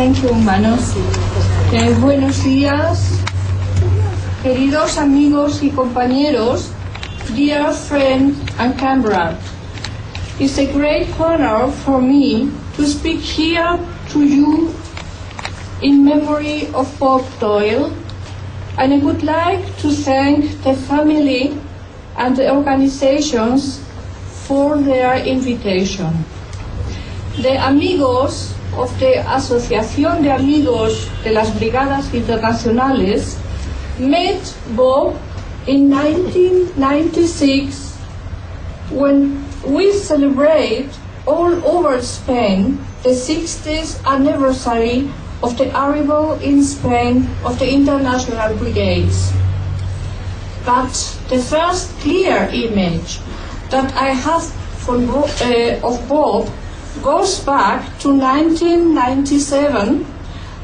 Thank you, Manos. Buenos días, queridos amigos y compañeros, dear friend and comrade. It's a great honor for me to speak here to you in memory of Bob Doyle, and I would like to thank the family and the organizations for their invitation. The amigos of the Asociación de Amigos de las Brigadas Internacionales met Bob in 1996 when we celebrate all over Spain the 60th anniversary of the arrival in Spain of the International Brigades. But the first clear image that I have of Bob goes back to 1997,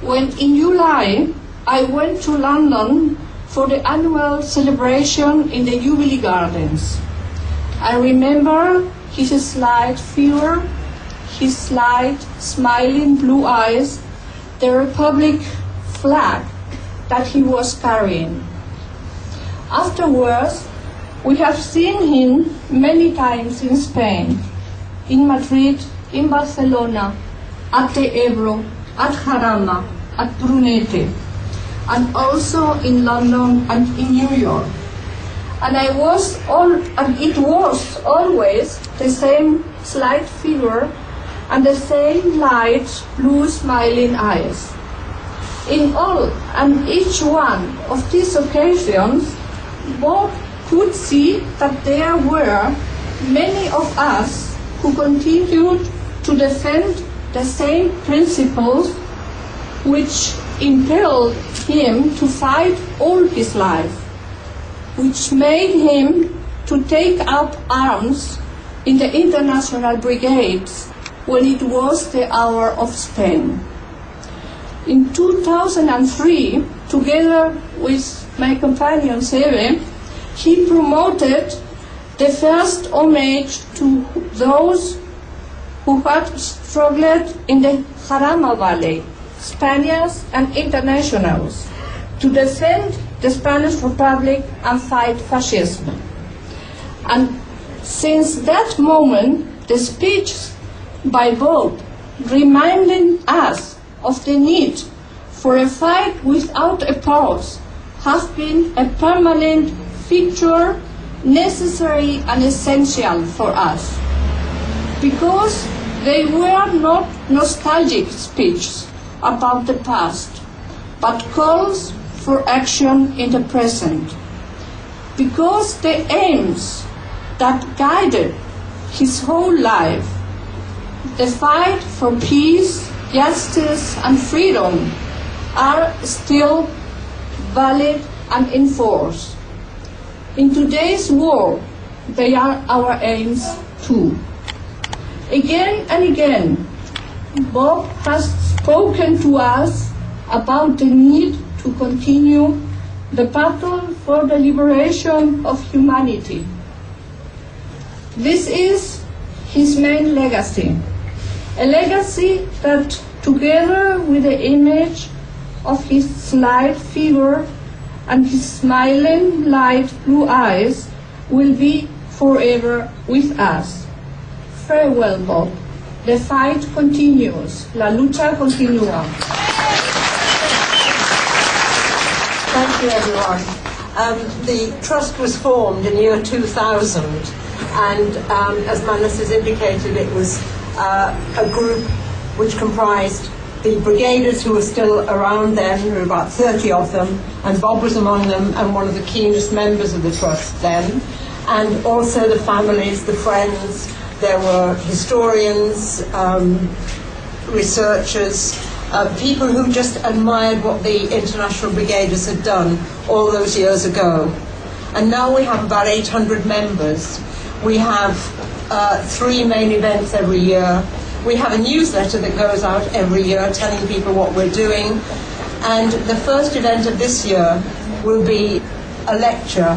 when in July I went to London for the annual celebration in the Jubilee Gardens. I remember his slight figure, his slight smiling blue eyes, the Republic flag that he was carrying. Afterwards, we have seen him many times in Spain, in Madrid, in Barcelona, at the Ebro, at Jarama, at Brunete, and also in London and in New York. And it was always the same slight figure and the same light blue smiling eyes. In all and each one of these occasions, Bob could see that there were many of us who continued to defend the same principles which impelled him to fight all his life, which made him to take up arms in the international brigades when it was the hour of Spain. In 2003, together with my companion Seve, he promoted the first homage to those who had struggled in the Jarama Valley, Spaniards and internationals, to defend the Spanish Republic and fight fascism. And since that moment, the speech by Bob reminding us of the need for a fight without a pause has been a permanent feature, necessary and essential for us, because they were not nostalgic speeches about the past, but calls for action in the present, because the aims that guided his whole life, the fight for peace, justice and freedom, are still valid and in force. In today's world, they are our aims too. Again and again, Bob has spoken to us about the need to continue the battle for the liberation of humanity. This is his main legacy, a legacy that, together with the image of his slight figure and his smiling light blue eyes, will be forever with us. Farewell, Bob. The fight continues. La lucha continúa. Thank you, everyone. The trust was formed in the year 2000, and as Manos has indicated, it was a group which comprised the brigaders who were still around then. There were about 30 of them, and Bob was among them and one of the keenest members of the trust then, and also the families, the friends. There were historians, researchers, people who just admired what the international brigaders had done all those years ago. And now we have about 800 members. We have 3 main events every year. We have a newsletter that goes out every year telling people what we're doing. And the first event of this year will be a lecture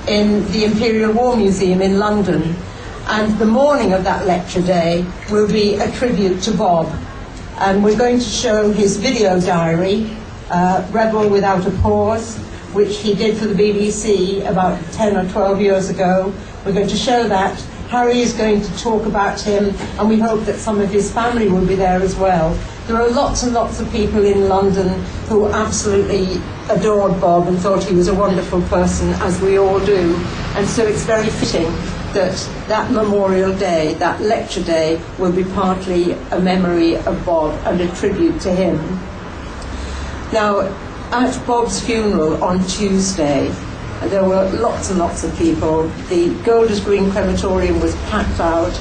in the Imperial War Museum in London. And the morning of that lecture day will be a tribute to Bob. And we're going to show his video diary, Rebel Without a Pause, which he did for the BBC about 10 or 12 years ago. We're going to show that. Harry is going to talk about him, and we hope that some of his family will be there as well. There are lots and lots of people in London who absolutely adored Bob and thought he was a wonderful person, as we all do. And so it's very fitting that that Memorial Day, that lecture day, will be partly a memory of Bob and a tribute to him. Now, at Bob's funeral on Tuesday, there were lots and lots of people. The Golders Green crematorium was packed out.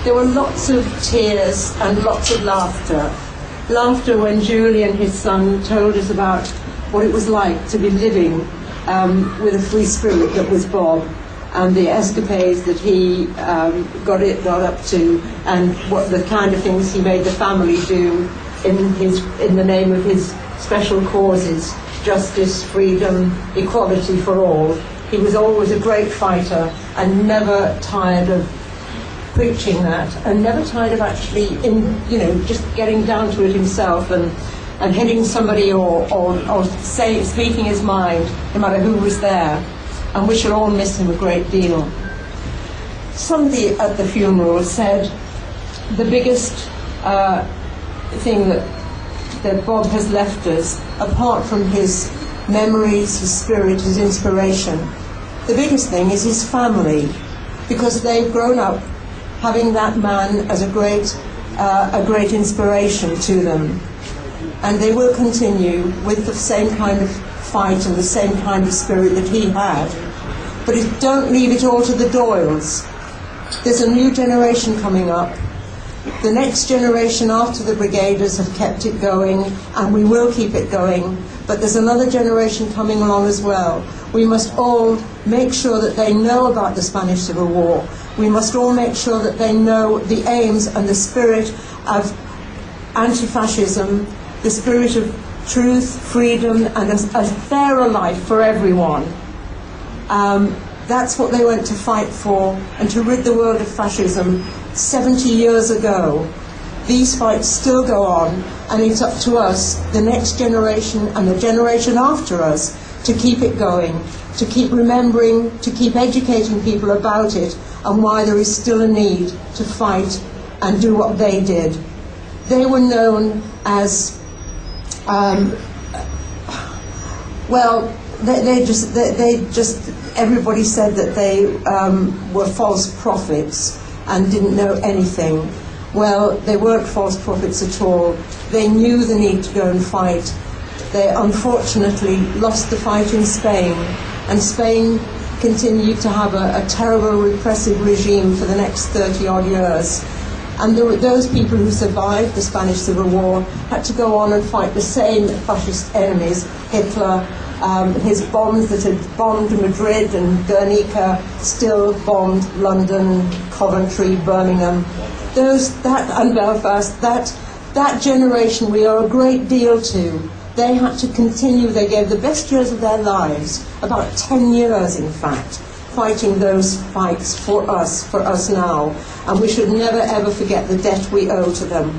There were lots of tears and lots of laughter. Laughter when Julian, his son, told us about what it was like to be living with a free spirit that was Bob, and the escapades that he got up to, and what the kind of things he made the family do in the name of his special causes: justice, freedom, equality for all. He was always a great fighter and never tired of preaching that, and never tired of actually, just getting down to it himself and hitting somebody or speaking his mind, no matter who was there. And we shall all miss him a great deal. Somebody at the funeral said the biggest thing that Bob has left us, apart from his memories, his spirit, his inspiration, the biggest thing is his family, because they've grown up having that man as a great inspiration to them, and they will continue with the same kind of fight and the same kind of spirit that he had. But don't leave it all to the Doyles. There's a new generation coming up. The next generation after the Brigaders have kept it going, and we will keep it going, but there's another generation coming along as well. We must all make sure that they know about the Spanish Civil War. We must all make sure that they know the aims and the spirit of anti-fascism, the spirit of truth, freedom, and a fairer life for everyone. That's what they went to fight for, and to rid the world of fascism 70 years ago. These fights still go on, and it's up to us, the next generation and the generation after us, to keep it going, to keep remembering, to keep educating people about it, and why there is still a need to fight and do what they did. They were known as everybody said that they were false prophets and didn't know anything. Well, they weren't false prophets at all. They knew the need to go and fight. They unfortunately lost the fight in Spain, and Spain continued to have a terrible repressive regime for the next 30-odd years. And those people who survived the Spanish Civil War had to go on and fight the same fascist enemies. Hitler, his bombs that had bombed Madrid and Guernica still bombed London, Coventry, Birmingham. And Belfast, that generation we owe a great deal to. They had to continue, they gave the best years of their lives, about 10 years in fact, fighting those fights for us now, and we should never ever forget the debt we owe to them.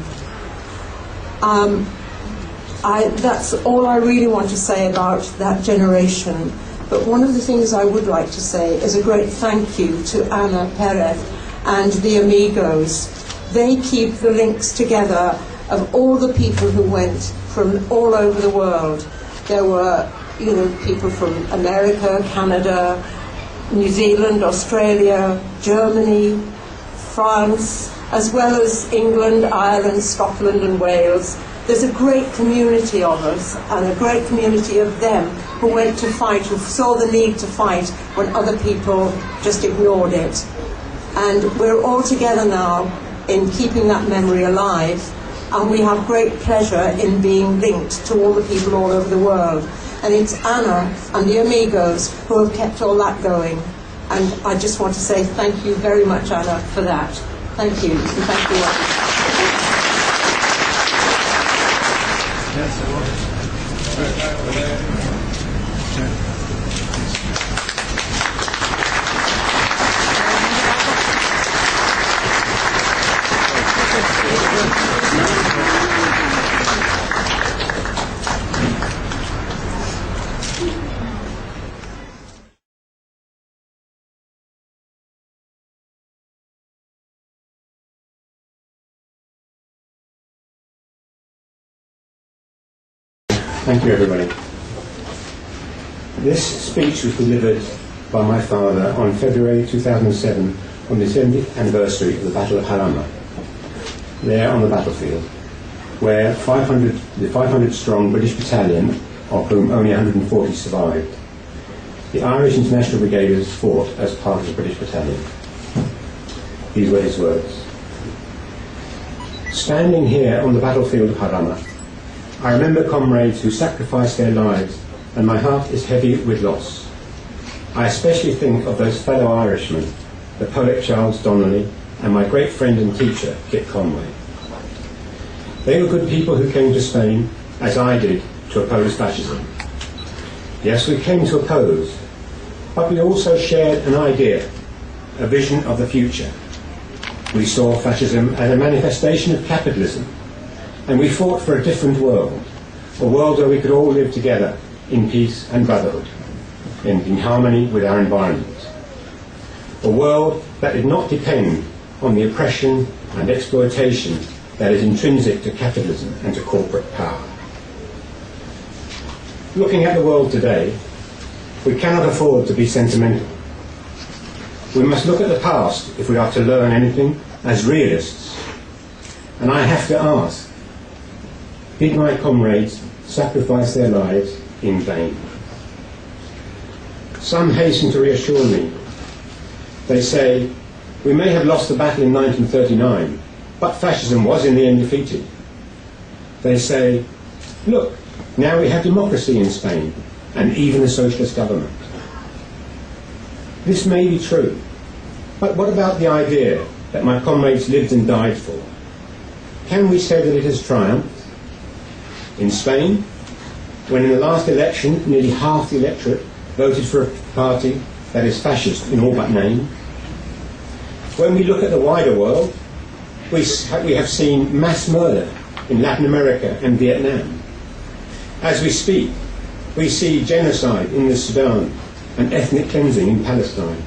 That's all I really want to say about that generation, but one of the things I would like to say is a great thank you to Ana Perez and the Amigos. They keep the links together of all the people who went from all over the world. There were, people from America, Canada, New Zealand, Australia, Germany, France, as well as England, Ireland, Scotland and Wales. There's a great community of us and a great community of them who went to fight, who saw the need to fight when other people just ignored it. And we're all together now in keeping that memory alive, and we have great pleasure in being linked to all the people all over the world. And it's Anna and the Amigos who have kept all that going. And I just want to say thank you very much, Anna, for that. Thank you. And thank you all. Thank you, everybody. This speech was delivered by my father on February 2007 on the 70th anniversary of the Battle of Jarama, there on the battlefield, where the 500-strong British battalion, of whom only 140 survived, the Irish International Brigaders fought as part of the British battalion. These were his words. Standing here on the battlefield of Jarama, I remember comrades who sacrificed their lives, and my heart is heavy with loss. I especially think of those fellow Irishmen, the poet Charles Donnelly, and my great friend and teacher, Kit Conway. They were good people who came to Spain, as I did, to oppose fascism. Yes, we came to oppose, but we also shared an idea, a vision of the future. We saw fascism as a manifestation of capitalism, and we fought for a different world, a world where we could all live together in peace and brotherhood, and in harmony with our environment. A world that did not depend on the oppression and exploitation that is intrinsic to capitalism and to corporate power. Looking at the world today, we cannot afford to be sentimental. We must look at the past if we are to learn anything as realists. And I have to ask, did my comrades sacrifice their lives in vain? Some hasten to reassure me. They say, we may have lost the battle in 1939, but fascism was in the end defeated. They say, look, now we have democracy in Spain, and even a socialist government. This may be true, but what about the idea that my comrades lived and died for? Can we say that it has triumphed? In Spain, when in the last election nearly half the electorate voted for a party that is fascist in all but name? When we look at the wider world, we have seen mass murder in Latin America and Vietnam. As we speak, we see genocide in the Sudan and ethnic cleansing in Palestine.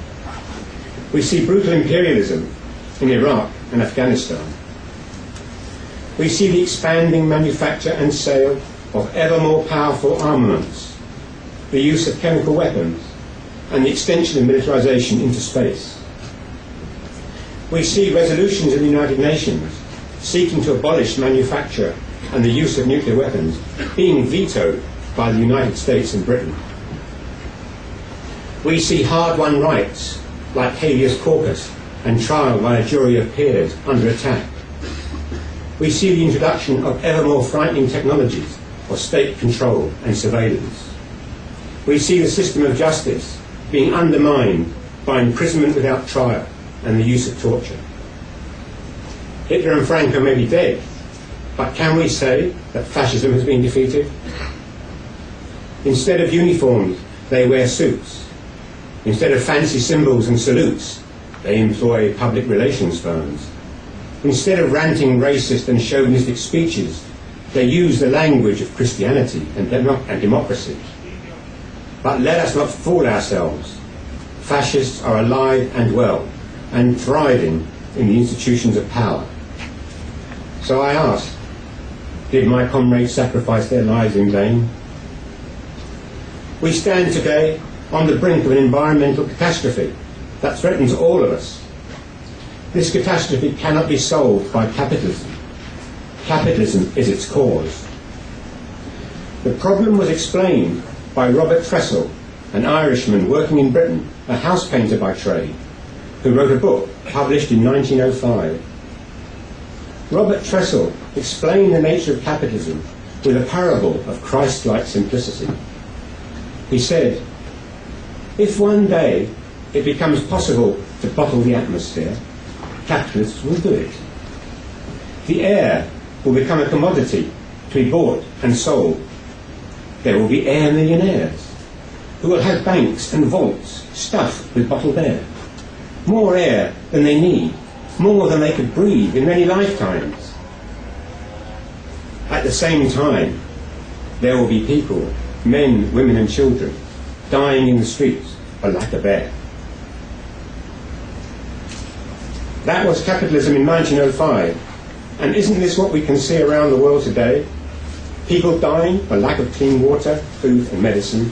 We see brutal imperialism in Iraq and Afghanistan. We see the expanding manufacture and sale of ever more powerful armaments, the use of chemical weapons, and the extension of militarization into space. We see resolutions in the United Nations seeking to abolish manufacture and the use of nuclear weapons being vetoed by the United States and Britain. We see hard-won rights like habeas corpus and trial by a jury of peers under attack. We see the introduction of ever more frightening technologies of state control and surveillance. We see the system of justice being undermined by imprisonment without trial and the use of torture. Hitler and Franco may be dead, but can we say that fascism has been defeated? Instead of uniforms, they wear suits. Instead of fancy symbols and salutes, they employ public relations firms. Instead of ranting racist and chauvinistic speeches, they use the language of Christianity and democracy. But let us not fool ourselves. Fascists are alive and well, and thriving in the institutions of power. So I ask, did my comrades sacrifice their lives in vain? We stand today on the brink of an environmental catastrophe that threatens all of us. This catastrophe cannot be solved by capitalism. Capitalism is its cause. The problem was explained by Robert Tressel, an Irishman working in Britain, a house painter by trade, who wrote a book published in 1905. Robert Tressel explained the nature of capitalism with a parable of Christ-like simplicity. He said, if one day it becomes possible to bottle the atmosphere, capitalists will do it. The air will become a commodity to be bought and sold. There will be air millionaires who will have banks and vaults stuffed with bottled air. More air than they need, more than they could breathe in many lifetimes. At the same time, there will be people, men, women and children, dying in the streets for lack of air. That was capitalism in 1905, and isn't this what we can see around the world today? People dying for lack of clean water, food and medicine.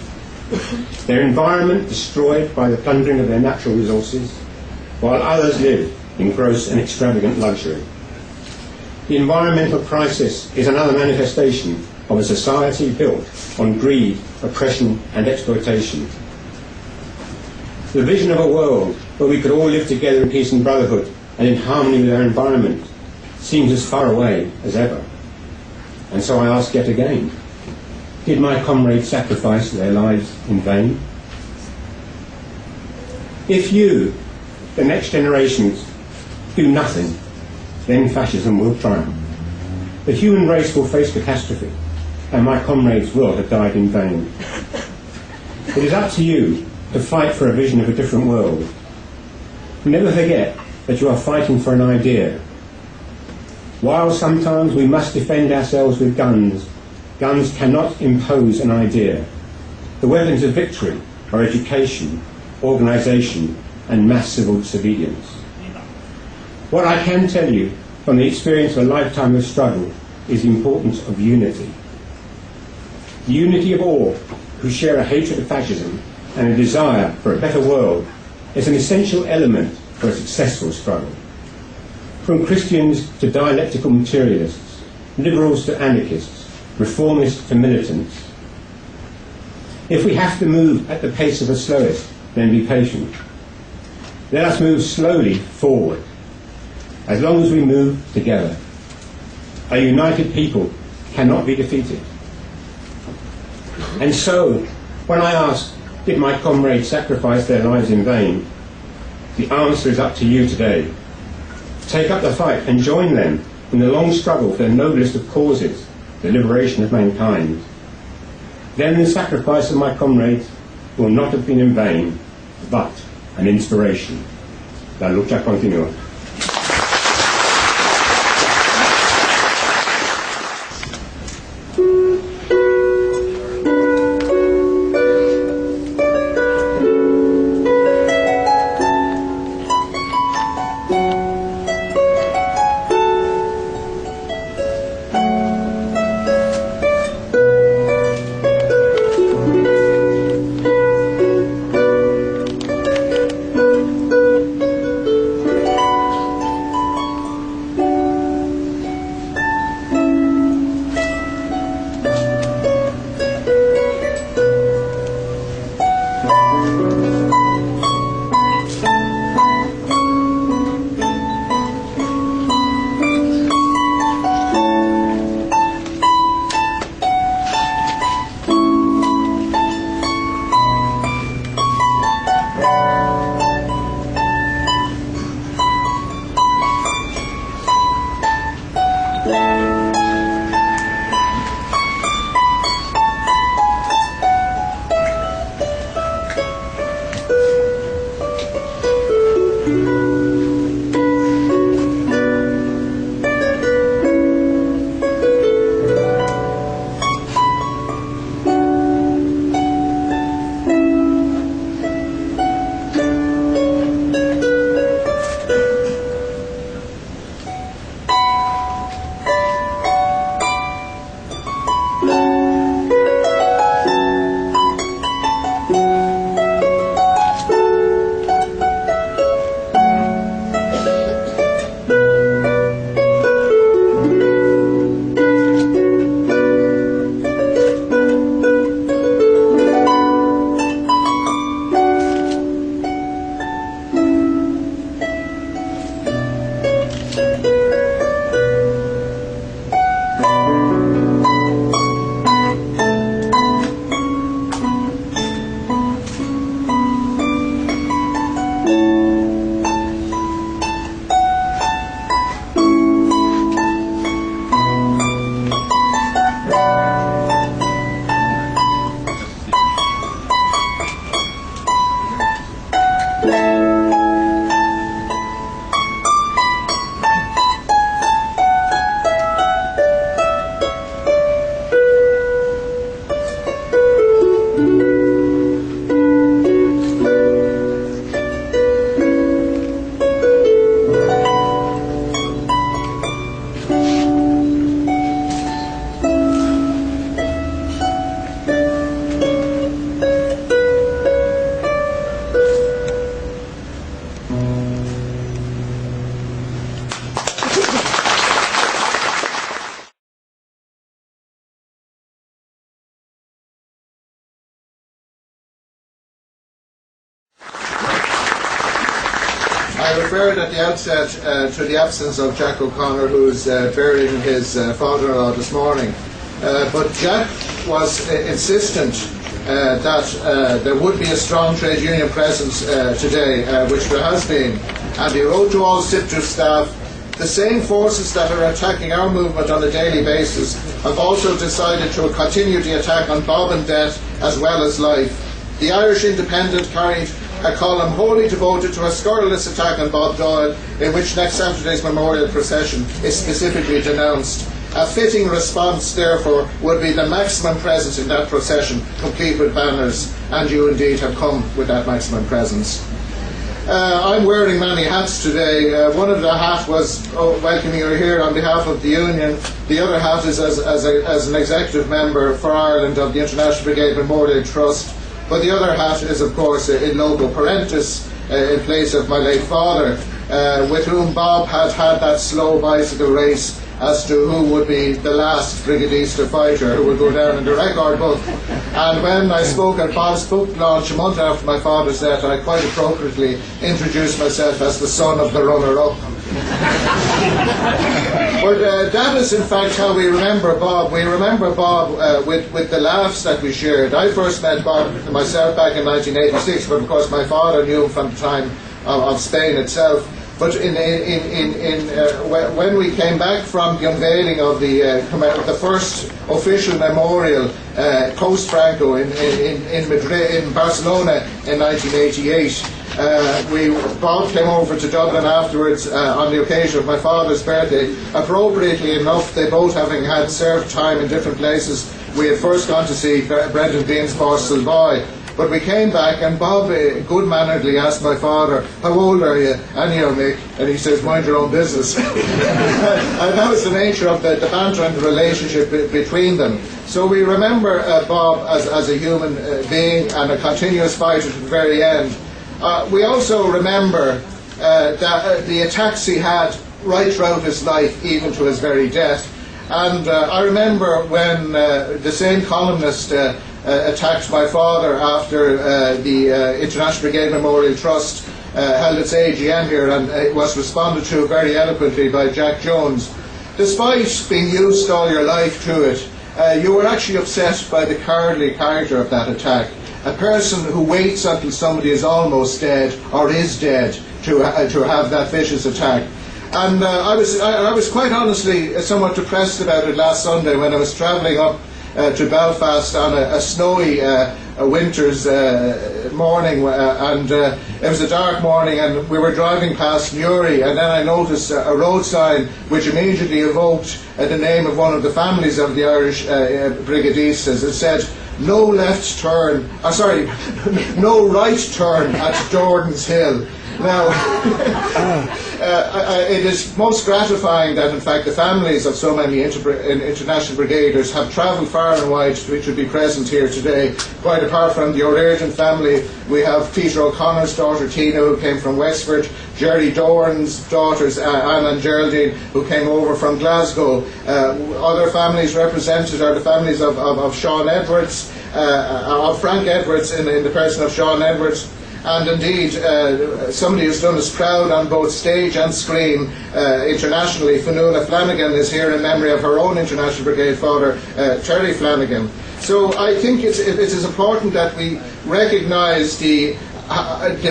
Their environment destroyed by the plundering of their natural resources, while others live in gross and extravagant luxury. The environmental crisis is another manifestation of a society built on greed, oppression and exploitation. The vision of a world where we could all live together in peace and brotherhood and in harmony with our environment seems as far away as ever. And so I ask yet again, did my comrades sacrifice their lives in vain? If you, the next generations, do nothing, then fascism will triumph. The human race will face catastrophe, and my comrades will have died in vain. It is up to you to fight for a vision of a different world. Never forget that you are fighting for an idea. While sometimes we must defend ourselves with guns, guns cannot impose an idea. The weapons of victory are education, organisation and mass civil disobedience. What I can tell you from the experience of a lifetime of struggle is the importance of unity. The unity of all who share a hatred of fascism and a desire for a better world is an essential element for a successful struggle. From Christians to dialectical materialists, liberals to anarchists, reformists to militants. If we have to move at the pace of the slowest, then be patient. Let us move slowly forward, as long as we move together. A united people cannot be defeated. And so, when I ask, did my comrades sacrifice their lives in vain? The answer is up to you today. Take up the fight and join them in the long struggle for the noblest of causes, the liberation of mankind. Then the sacrifice of my comrades will not have been in vain, but an inspiration. La lucha continúa. I referred at the outset to the absence of Jack O'Connor, who's burying his father-in-law this morning. But Jack was insistent that there would be a strong trade union presence today, which there has been. And he wrote to all SIPTU staff, the same forces that are attacking our movement on a daily basis have also decided to continue the attack on Bob and death as well as life. The Irish Independent carried a column wholly devoted to a scurrilous attack on Bob Doyle, in which next Saturday's memorial procession is specifically denounced. A fitting response, therefore, would be the maximum presence in that procession, complete with banners, and you indeed have come with that maximum presence. I'm wearing many hats today. One of the hats was welcoming you here on behalf of the Union. The other hat is as an executive member for Ireland of the International Brigade Memorial Trust. But the other hat is, of course, in loco parentis, in place of my late father, with whom Bob had that slow bicycle race as to who would be the last Brigadista fighter who would go down in the record book. And when I spoke at Bob's book launch a month after my father's death, I quite appropriately introduced myself as the son of the runner-up. But that is in fact how we remember Bob. We remember Bob with the laughs that we shared. I first met Bob myself back in 1986, but of course my father knew him from the time of Spain itself. But when we came back from the unveiling of the first official memorial post Franco in Madrid, in Barcelona in 1988, Bob came over to Dublin afterwards on the occasion of my father's birthday. Appropriately enough, they both having had served time in different places, we had first gone to see Brendan Bean's Borstal Boy. But we came back and Bob good-manneredly asked my father, how old are you? Anyhow, Mick. And he says, mind your own business. And that was the nature of the banter and the relationship between them. So we remember Bob as a human being and a continuous fighter to the very end. We also remember that the attacks he had right throughout his life, even to his very death. And I remember when the same columnist attacked my father after the International Brigade Memorial Trust held its AGM here, and it was responded to very eloquently by Jack Jones. Despite being used all your life to it, you were actually upset by the cowardly character of that attack. A person who waits until somebody is almost dead or is dead to have that vicious attack. And I was quite honestly somewhat depressed about it last Sunday when I was travelling up to Belfast on a snowy winter's morning, and it was a dark morning, and we were driving past Newry, and then I noticed a road sign which immediately evoked the name of one of the families of the Irish Brigadistas. It said, no left turn, no right turn at Jordan's Hill. Now, it is most gratifying that, in fact, the families of so many international brigaders have travelled far and wide to be present here today. Quite apart from the O'Riordan family, we have Peter O'Connor's daughter Tina, who came from Wexford, Jerry Doran's daughters Anne and Geraldine, who came over from Glasgow. Other families represented are the families of Sean Edwards, of Frank Edwards in the person of Sean Edwards. And indeed, somebody who's done us proud on both stage and screen internationally, Fionnuala Flanagan, is here in memory of her own International Brigade father, Terry Flanagan. So I think it is important that we recognise the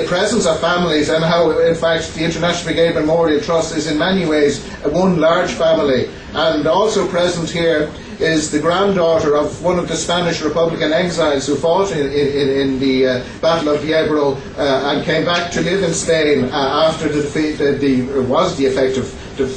presence of families and how, in fact, the International Brigade Memorial Trust is in many ways one large family. And also present here is the granddaughter of one of the Spanish Republican exiles who fought in the Battle of the Ebro and came back to live in Spain after the defeat, the effective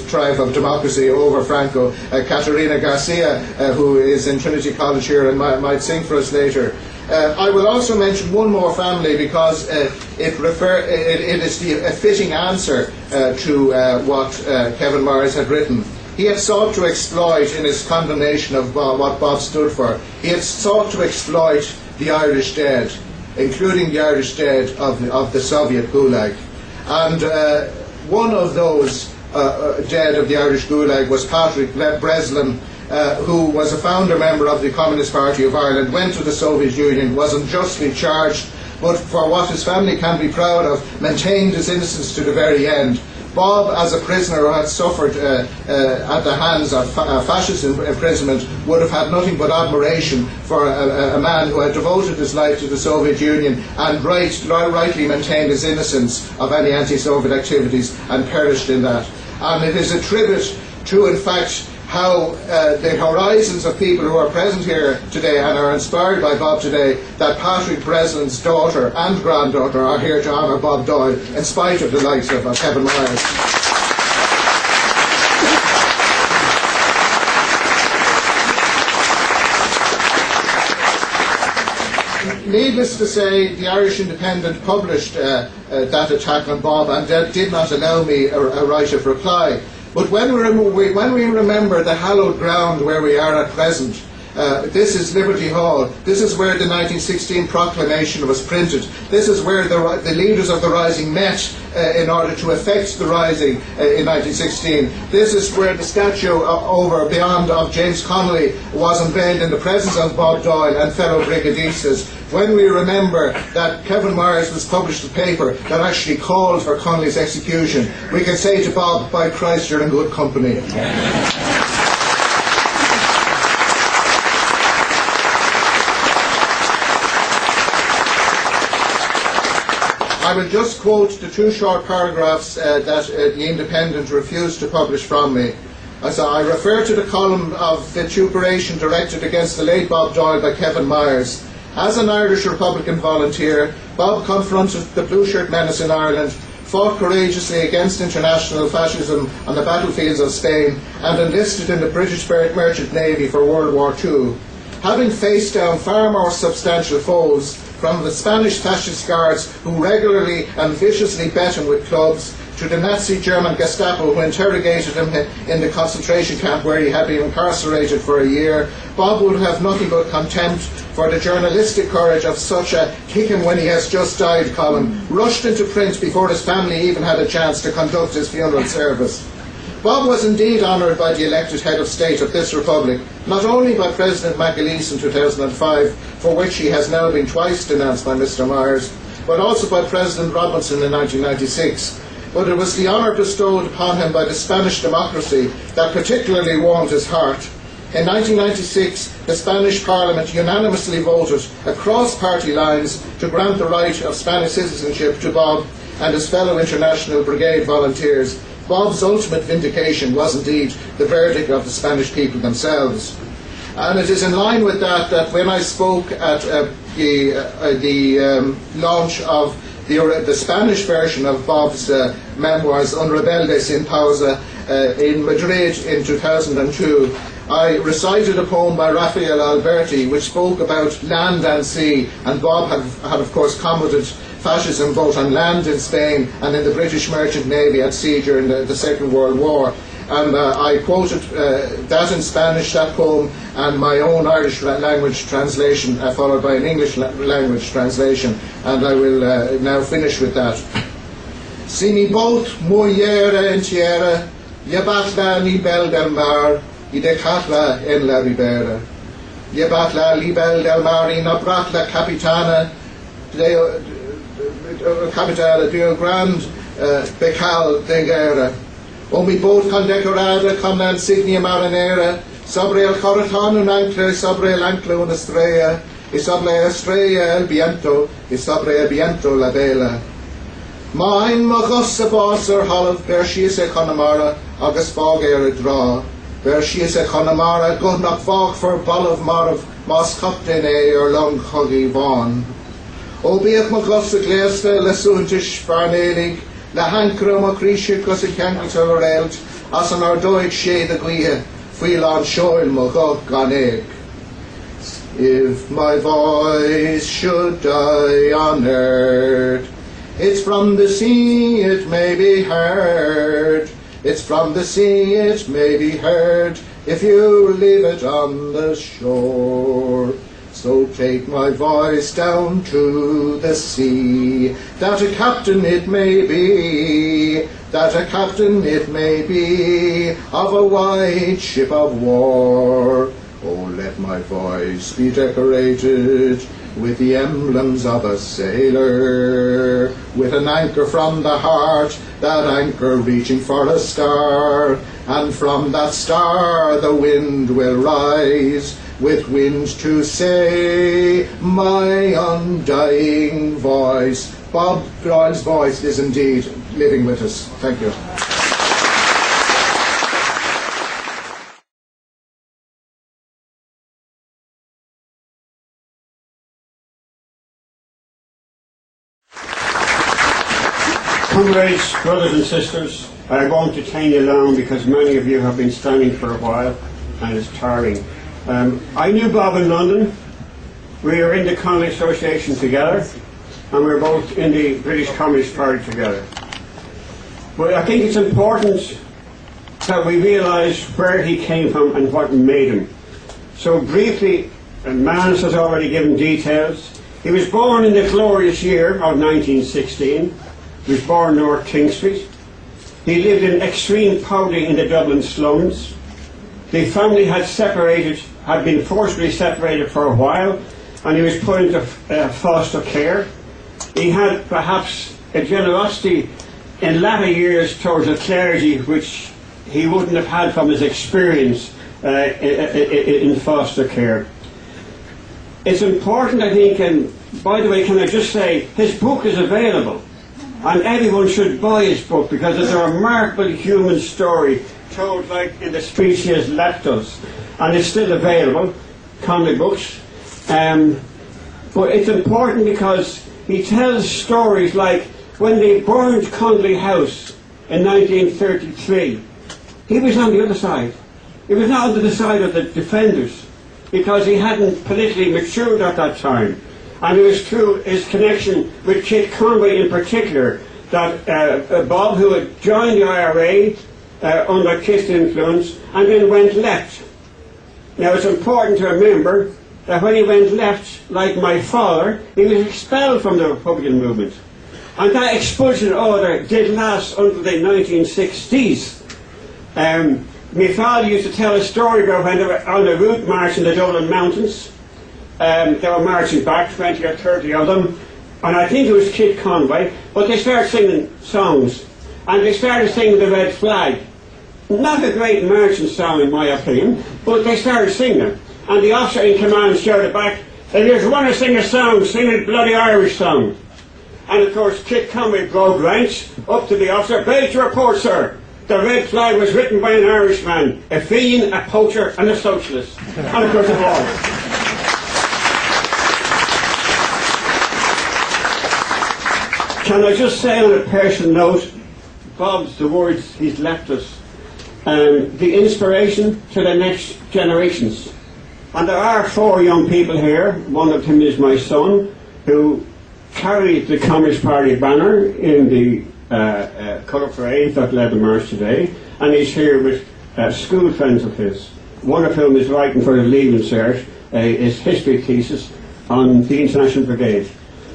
triumph of democracy over Franco, Caterina Garcia, who is in Trinity College here and might sing for us later. I will also mention one more family because it is a fitting answer to what Kevin Myers had written. He had sought to exploit, in his condemnation of what Bob stood for, he had sought to exploit the Irish dead, including the Irish dead of the Soviet Gulag. And one of those dead of the Irish Gulag was Patrick Breslin, who was a founder member of the Communist Party of Ireland, went to the Soviet Union, was unjustly charged but for what his family can be proud of, maintained his innocence to the very end. Bob, as a prisoner who had suffered at the hands of fascist imprisonment, would have had nothing but admiration for a man who had devoted his life to the Soviet Union and rightly maintained his innocence of any anti-Soviet activities and perished in that. And it is a tribute to, in fact, how the horizons of people who are present here today and are inspired by Bob today, that Patrick Breslin's daughter and granddaughter are here to honour Bob Doyle, in spite of the likes of Kevin Myers. Needless to say, the Irish Independent published that attack on Bob and did not allow me a right of reply. But when we remember the hallowed ground where we are at present, this is Liberty Hall. This is where the 1916 proclamation was printed. This is where the leaders of the Rising met in order to effect the Rising in 1916. This is where the statue beyond of James Connolly was unveiled in the presence of Bob Doyle and fellow brigadistas. When we remember that Kevin Myers was published a paper that actually called for Connolly's execution, we can say to Bob, by Christ, you're in good company. I will just quote the two short paragraphs that the Independent refused to publish from me. As I refer to the column of vituperation directed against the late Bob Doyle by Kevin Myers. As an Irish Republican volunteer, Bob confronted the blue shirt menace in Ireland, fought courageously against international fascism on the battlefields of Spain, and enlisted in the British Merchant Navy for World War II. Having faced down far more substantial foes, from the Spanish fascist guards who regularly and viciously beat him with clubs, to the Nazi German Gestapo who interrogated him in the concentration camp where he had been incarcerated for a year, Bob would have nothing but contempt for the journalistic courage of such a kick him when he has just died column, rushed into print before his family even had a chance to conduct his funeral service. Bob was indeed honoured by the elected head of state of this republic, not only by President McAleese in 2005, for which he has now been twice denounced by Mr Myers, but also by President Robinson in 1996. But it was the honour bestowed upon him by the Spanish democracy that particularly warmed his heart. In 1996, the Spanish Parliament unanimously voted across party lines to grant the right of Spanish citizenship to Bob and his fellow International Brigade volunteers. Bob's ultimate vindication was indeed the verdict of the Spanish people themselves. And it is in line with that that when I spoke at the launch of the Spanish version of Bob's memoirs, Un Rebelde Sin Pausa, in Madrid in 2002, I recited a poem by Rafael Alberti which spoke about land and sea, and Bob had of course combated fascism both on land in Spain and in the British Merchant Navy at sea during the Second World War. And I quoted that in Spanish, that poem, and my own Irish language translation, followed by an English language translation, and I will now finish with that. Si mi boat muriera en tierra, llevatla ni bel del mar, y dejadla en la ribera. Llevatla li bel del mar y nabratla capitana de gran becal de guerra. O mi boat condecorada con la insignia marinera, sobre el corazón un ancla, sobre el ancla una estrella, y sobre la estrella el viento, y sobre el viento la vela. Main magosa bosser holav bersies e Connemara, agus fog a dra. Bersies e Connemara, good not fog for bolav marav, mas captain long huggy von. O biach magosa glesta, lesuntish farnelig, le hankrum o crisio cos y cancel o'r eld, as an ardoig shade the guia, fwyl on shoil mo gog ganig. If my voice should die on earth, it's from the sea it may be heard. It's from the sea it may be heard, if you leave it on the shore. So take my voice down to the sea, that a captain it may be, that a captain it may be, of a white ship of war. Oh, let my voice be decorated with the emblems of a sailor, with an anchor from the heart, that anchor reaching for a star, and from that star the wind will rise, with wind to say, my undying voice. Bob Doyle's voice is indeed living with us. Thank you. Comrades, brothers and sisters, I won't detain you long because many of you have been standing for a while and it's tiring. I knew Bob in London. We were in the Connolly Association together and we were both in the British Communist Party together. But I think it's important that we realise where he came from and what made him. So briefly, Manus has already given details. He was born in the glorious year of 1916. He was born North King Street. He lived in extreme poverty in the Dublin slums. The family had been forcibly separated for a while, and he was put into foster care. He had perhaps a generosity in latter years towards the clergy which he wouldn't have had from his experience in foster care. It's important, I think, and by the way, can I just say, his book is available. And everyone should buy his book because it's a remarkable human story told like in the speech he has left us. And it's still available, Connolly Books. But it's important because he tells stories like when they burned Connolly House in 1933, he was on the other side. He was not on the side of the defenders because he hadn't politically matured at that time. And it was through his connection with Kit Conway in particular that Bob, who had joined the IRA under Kit's influence and then went left. Now it's important to remember that when he went left, like my father, he was expelled from the Republican movement. And that expulsion order did last until the 1960s. My father used to tell a story about when they were on the route march in the Dublin Mountains. They were marching back, 20 or 30 of them, and I think it was Kit Conway, but they started singing songs, and they started singing the Red Flag. Not a great marching song in my opinion, but they started singing it, and the officer in command shouted back, if you want to sing a song, sing a bloody Irish song. And of course Kit Conway broke ranks, up to the officer, "Bait to report, sir. The Red Flag was written by an Irishman, a fiend, a poacher and a socialist." And of course it was. Can I just say on a personal note, Bob's the words he's left us, the inspiration to the next generations. And there are 4 young people here. One of them is my son, who carried the Communist Party banner in the colour parade that led the march today, and he's here with school friends of his, one of whom is writing for his Leaving Cert, his history thesis on the International Brigade.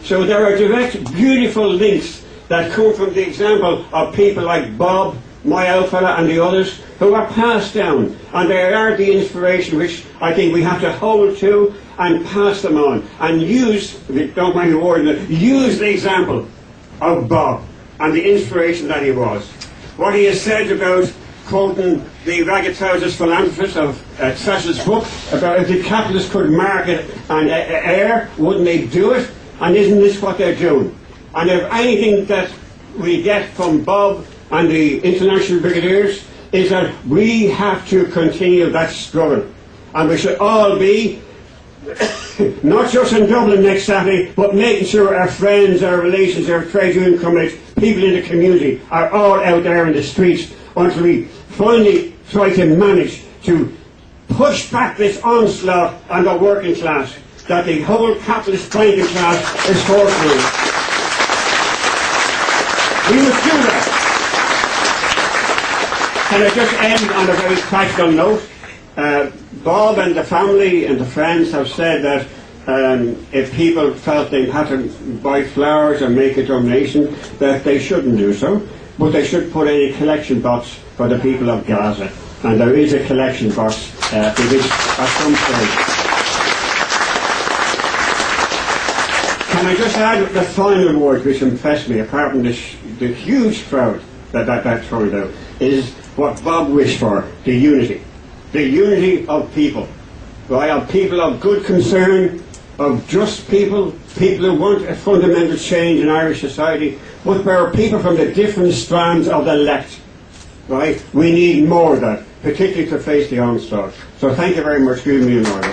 So there are direct, beautiful links that come from the example of people like Bob, my old fella, and the others who are passed down. And they are the inspiration which I think we have to hold to and pass them on. And use, if you don't mind the word, use the example of Bob and the inspiration that he was. What he has said about quoting the Ragged Trousers philanthropist of Thatcher's book about if the capitalists could market and air, wouldn't they do it? And isn't this what they're doing? And if anything that we get from Bob and the International Brigadiers is that we have to continue that struggle. And we should all be, not just in Dublin next Saturday, but making sure our friends, our relations, our trade union comrades, people in the community are all out there in the streets until we finally try to manage to push back this onslaught on the working class that the whole capitalist banking class is forcing. We must do that. Can I just end on a very practical note? Bob and the family and the friends have said that if people felt they had to buy flowers or make a donation, that they shouldn't do so, but they should put in a collection box for the people of Gaza. And there is a collection box for this at some stage. Can I just add the final word which impressed me, apart from the huge crowd that turned out, is what Bob wished for, the unity. The unity of people. Right? Of people of good concern, of just people, people who want a fundamental change in Irish society, but there are people from the different strands of the left. Right? We need more of that, particularly to face the onslaught. So thank you very much for giving me an order.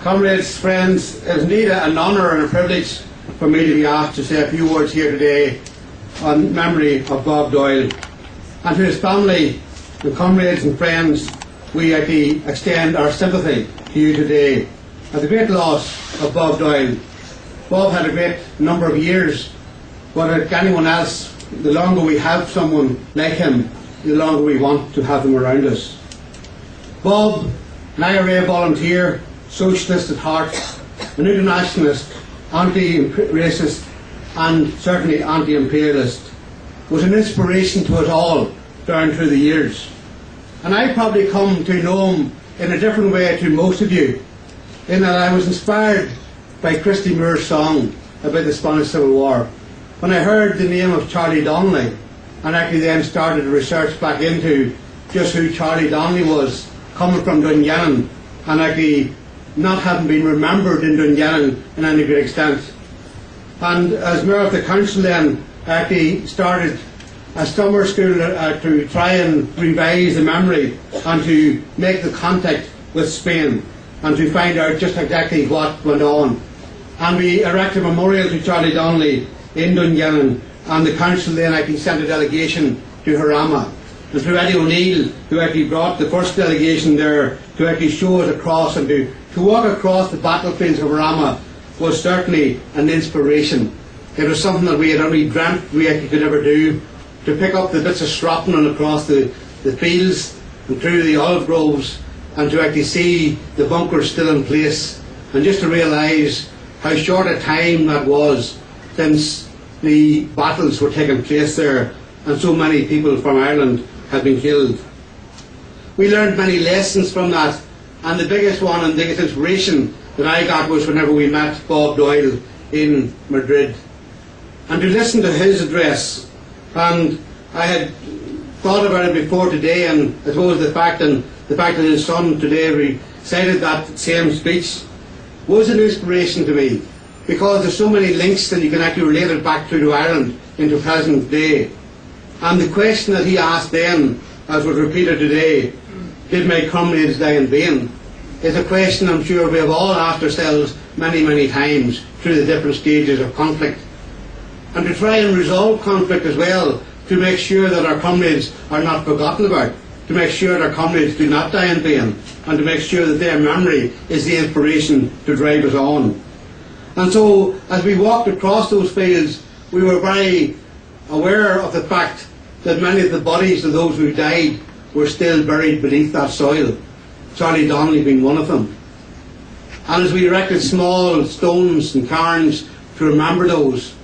Comrades, friends, it is indeed an honour and a privilege for me to be asked to say a few words here today on memory of Bob Doyle. And to his family, the comrades and friends, we extend our sympathy to you today at the great loss of Bob Doyle. Bob had a great number of years, but like anyone else, the longer we have someone like him, the longer we want to have him around us. Bob, an IRA volunteer, socialist at heart, an internationalist, anti-racist and certainly anti-imperialist, was an inspiration to us all down through the years. And I probably come to know him in a different way to most of you, in that I was inspired by Christy Moore's song about the Spanish Civil War. When I heard the name of Charlie Donnelly, and actually then started to research back into just who Charlie Donnelly was, coming from Dungannon, and actually not having been remembered in Dungannon in any great extent. And as Mayor of the Council then, actually started a summer school to try and revise the memory and to make the contact with Spain and to find out just exactly what went on. And we erected a memorial to Charlie Donnelly in Dungannon, and the council then actually sent a delegation to Harama. And through Eddie O'Neill, who actually brought the first delegation there to actually show us across and to walk across the battlefields of Harama, was certainly an inspiration. It was something that we had only dreamt we actually could never do, to pick up the bits of shrapnel across the fields and through the olive groves and to actually see the bunkers still in place, and just to realise how short a time that was since the battles were taking place there and so many people from Ireland had been killed. We learned many lessons from that, and the biggest one and the biggest inspiration that I got was whenever we met Bob Doyle in Madrid. And to listen to his address, and I had thought about it before today, and I suppose the fact that his son today recited that same speech was an inspiration to me, because there's so many links that you can actually relate it back to Ireland into present day. And the question that he asked then, as was repeated today, did my comrades die in vain, is a question I'm sure we have all asked ourselves many, many times through the different stages of conflict. And to try and resolve conflict as well, to make sure that our comrades are not forgotten about, to make sure that our comrades do not die in vain, and to make sure that their memory is the inspiration to drive us on. And so, as we walked across those fields, we were very aware of the fact that many of the bodies of those who died were still buried beneath that soil, Charlie Donnelly being one of them. And as we erected small stones and cairns to remember those,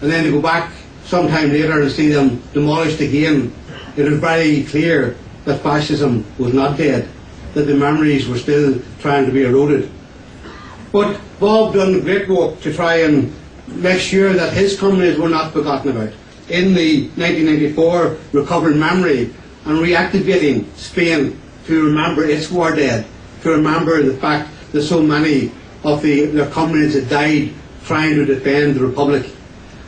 and then to go back sometime later and see them demolished again, it was very clear that fascism was not dead, that the memories were still trying to be eroded. But Bob done great work to try and make sure that his comrades were not forgotten about. In the 1994 Recovering Memory and reactivating Spain to remember its war dead, to remember the fact that so many of their comrades had died trying to defend the Republic.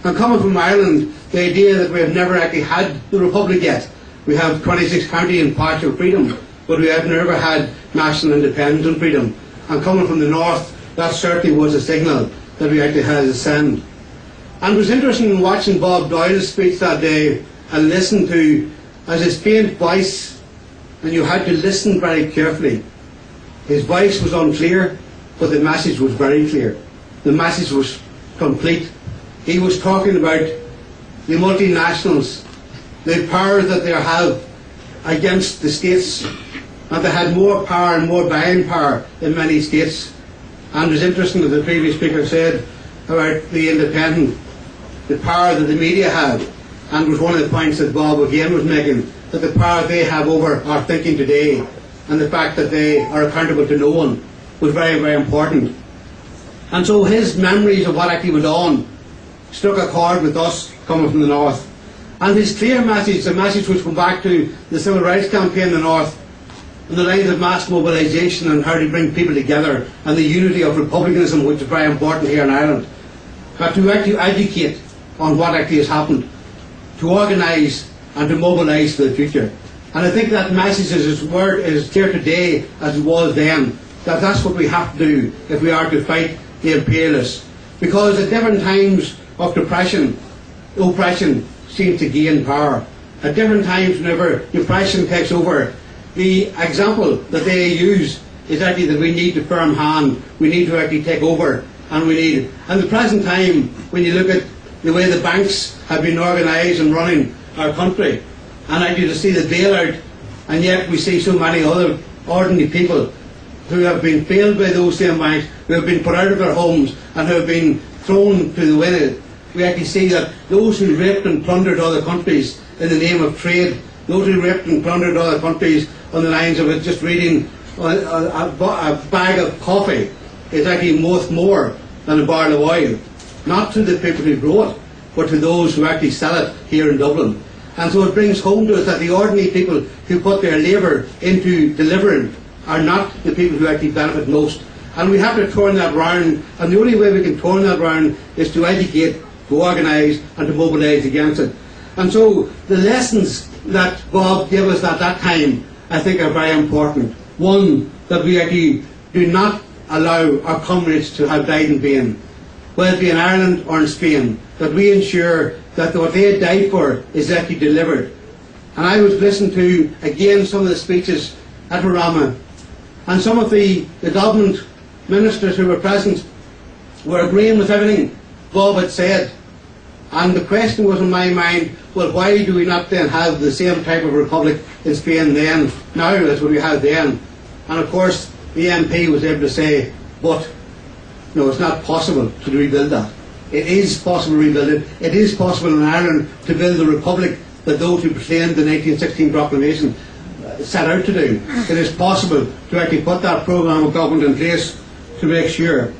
And coming from Ireland, the idea that we have never actually had the Republic yet. We have 26 county and partial freedom, but we have never had national independence and freedom. And coming from the north, that certainly was a signal that we actually had to send. And it was interesting in watching Bob Doyle's speech that day and listen to, as his faint voice, and you had to listen very carefully. His voice was unclear, but the message was very clear. The message was complete. He was talking about the multinationals, the power that they have against the states, and they had more power and more buying power in many states. And it was interesting that the previous speaker said about the independent, the power that the media had, and was one of the points that Bob again was making, that the power they have over our thinking today, and the fact that they are accountable to no one, was very, very important. And so his memories of what actually went on struck a chord with us coming from the North. And his clear message, the message which went back to the Civil Rights campaign in the North, and the lines of mass mobilisation and how to bring people together, and the unity of republicanism, which is very important here in Ireland, but to actually educate on what actually has happened, to organise and to mobilise for the future. And I think that message is clear today as it was then, that that's what we have to do if we are to fight the imperialists. Because at different times of depression, oppression seems to gain power. At different times whenever depression takes over, the example that they use is actually that we need a firm hand, we need to actually take over, and the present time, when you look at the way the banks have been organised and running our country, and actually to see the bailout, and yet we see so many other ordinary people who have been failed by those same banks, who have been put out of their homes, and who have been thrown to the wind. We actually see that those who raped and plundered other countries in the name of trade, those who raped and plundered other countries on the lines of it, just reading a bag of coffee is actually worth more than a barrel of oil. Not to the people who grow it, but to those who actually sell it here in Dublin. And so it brings home to us that the ordinary people who put their labour into delivering are not the people who actually benefit most. And we have to turn that round, and the only way we can turn that round is to educate, to organise and to mobilise against it. And so the lessons that Bob gave us at that time, I think, are very important. One, that we actually do not allow our comrades to have died in vain, whether it be in Ireland or in Spain, that we ensure that what they had died for is actually delivered. And I was listening to, again, some of the speeches at Harama, and some of the government ministers who were present were agreeing with everything Bob had said. And the question was in my mind, well, why do we not then have the same type of republic in Spain then, now, as what we had then? And of course, the MP was able to say, but no, it's not possible to rebuild that. It is possible to rebuild it. It is possible in Ireland to build the republic that those who proclaimed the 1916 proclamation set out to do. It is possible to actually put that programme of government in place to make sure.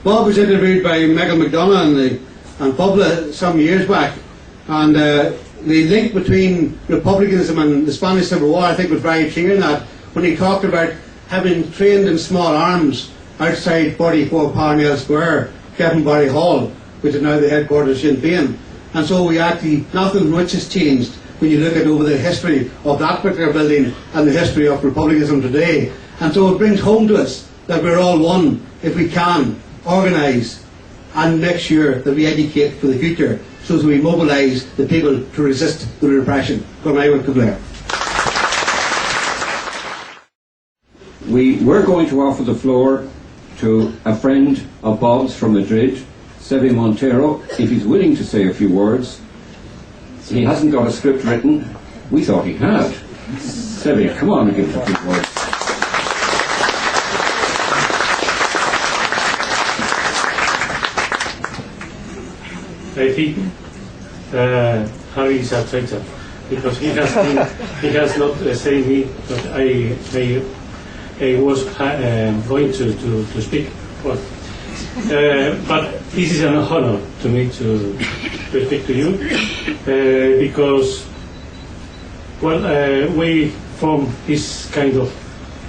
Bob was interviewed by Michael McDonagh and Pobla some years back, and the link between republicanism and the Spanish Civil War, I think, was very clear in that, when he talked about having trained in small arms outside 44 Parnell Square, Kevenbury Hall, which is now the headquarters of Sinn Féin. And so we actually, nothing much has changed when you look at over the history of that particular building and the history of republicanism today. And so it brings home to us that we're all one if we can organise and make sure that we educate for the future, so that we mobilise the people to resist the repression. We were going to offer the floor to a friend of Bob's from Madrid, Seve Montero, if he's willing to say a few words. He hasn't got a script written. We thought he had. Seve, come on and give us a few words. I think Harry is a traitor, because he has not said me that I was going to speak. Well, but this is an honor to me to speak to you, because we formed this kind of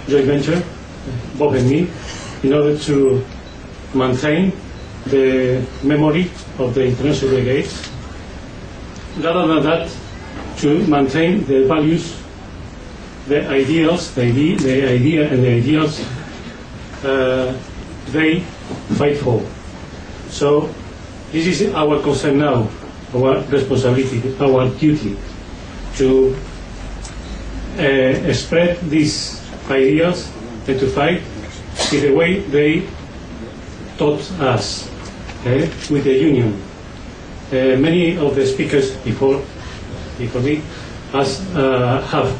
joint venture, Bob and me, in order to maintain the memory of the international brigades. Rather than that, to maintain the values, the ideals, the idea and the ideals they fight for. So this is our concern now, our responsibility, our duty to spread these ideas and to fight in the way they taught us, with the union. Many of the speakers before me have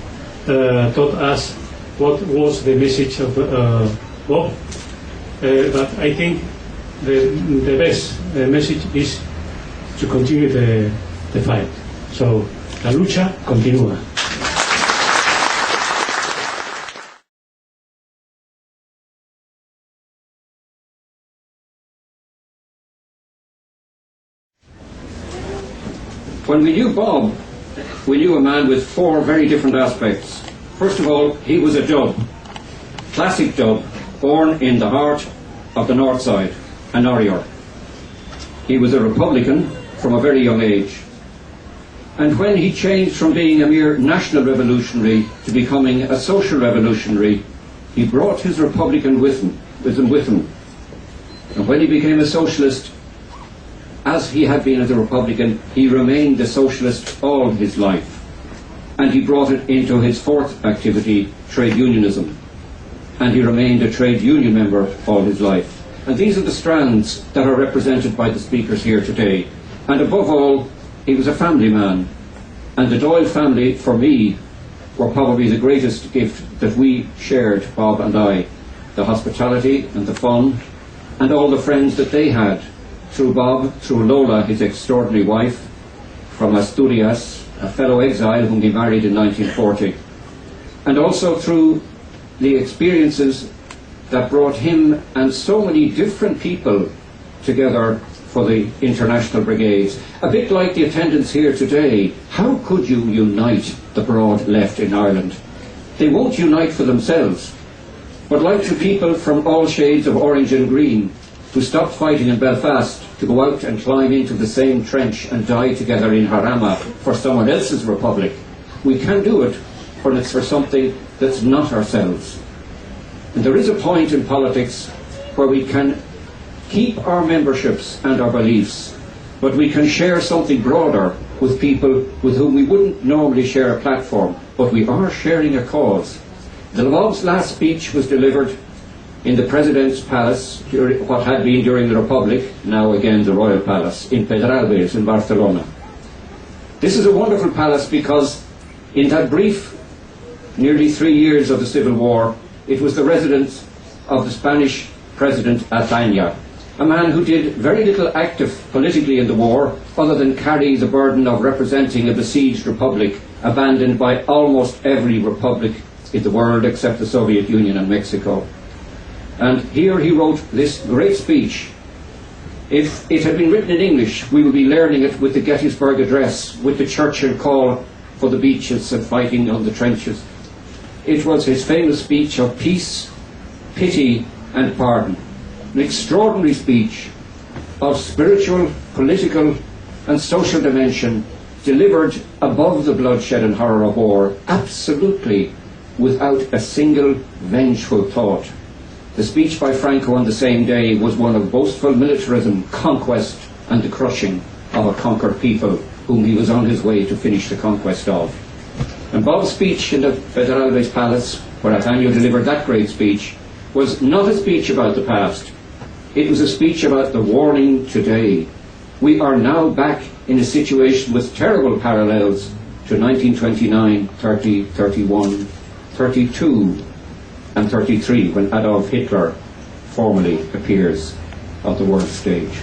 taught us what was the message of Bob, but I think the best message is to continue the fight. So, la lucha continúa. When we knew Bob, we knew a man with four very different aspects. First of all, he was a Dub, classic Dub, born in the heart of the North Side, an Orior. He was a Republican from a very young age. And when he changed from being a mere national revolutionary to becoming a social revolutionary, he brought his Republican with him. And when he became a socialist, as he had been as a Republican, he remained a socialist all his life. And he brought it into his fourth activity, trade unionism. And he remained a trade union member all his life. And these are the strands that are represented by the speakers here today. And above all, he was a family man. And the Doyle family, for me, were probably the greatest gift that we shared, Bob and I. The hospitality and the fun, and all the friends that they had. Through Bob, through Lola, his extraordinary wife, from Asturias, a fellow exile whom he married in 1940. And also through the experiences that brought him and so many different people together for the international brigades. A bit like the attendance here today. How could you unite the broad left in Ireland? They won't unite for themselves, but like the people from all shades of orange and green who stopped fighting in Belfast to go out and climb into the same trench and die together in Harama for someone else's republic. We can do it when it's for something that's not ourselves. And there is a point in politics where we can keep our memberships and our beliefs, but we can share something broader with people with whom we wouldn't normally share a platform, but we are sharing a cause. Bob's last speech was delivered in the President's Palace, what had been during the Republic, now again the Royal Palace, in Pedralbes in Barcelona. This is a wonderful palace because in that brief, nearly 3 years of the Civil War, it was the residence of the Spanish President Ataña, a man who did very little active politically in the war, other than carry the burden of representing a besieged republic, abandoned by almost every republic in the world except the Soviet Union and Mexico. And here he wrote this great speech. If it had been written in English, we would be learning it with the Gettysburg Address, with the Churchill call for the beaches and fighting on the trenches. It was his famous speech of peace, pity and pardon. An extraordinary speech of spiritual, political and social dimension, delivered above the bloodshed and horror of war, absolutely without a single vengeful thought. The speech by Franco on the same day was one of boastful militarism, conquest and the crushing of a conquered people whom he was on his way to finish the conquest of. And Bob's speech in the Pedralbes Palace, where Ataño delivered that great speech, was not a speech about the past. It was a speech about the warning today. We are now back in a situation with terrible parallels to 1929, 30, 31, 32 and 33, when Adolf Hitler formally appears on the world stage.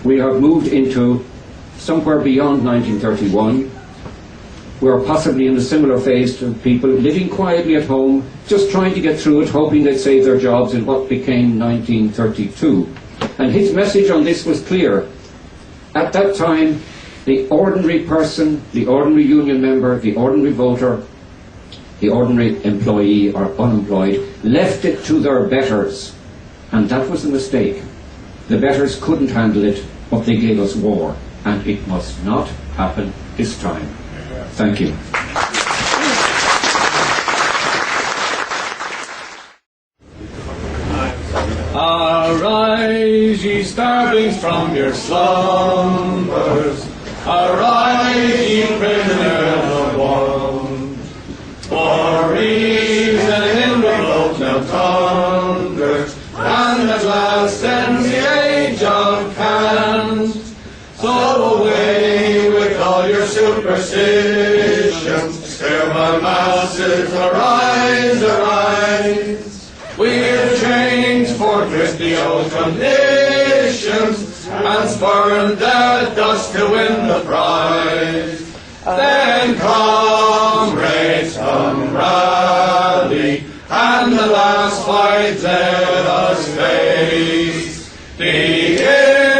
We have moved into somewhere beyond 1931. We are possibly in a similar phase to people living quietly at home, just trying to get through it, hoping they'd save their jobs in what became 1932. And his message on this was clear. At that time, the ordinary person, the ordinary union member, the ordinary voter, the ordinary employee or unemployed, left it to their betters. And that was a mistake. The betters couldn't handle it, but they gave us war. And it must not happen this time. Thank you. Arise, ye starvelings, from your slumbers. Arise, ye prisoners of want. For reason in revolt now thunders, and at last ends the age of cant. So away with all your superstitions, servile masses, arise, arise. We have changed for Christ the old condition. burned at dusk to win the prize. Then comrades, come rally, and the last fight let us face. The International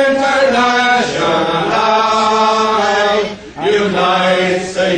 unites the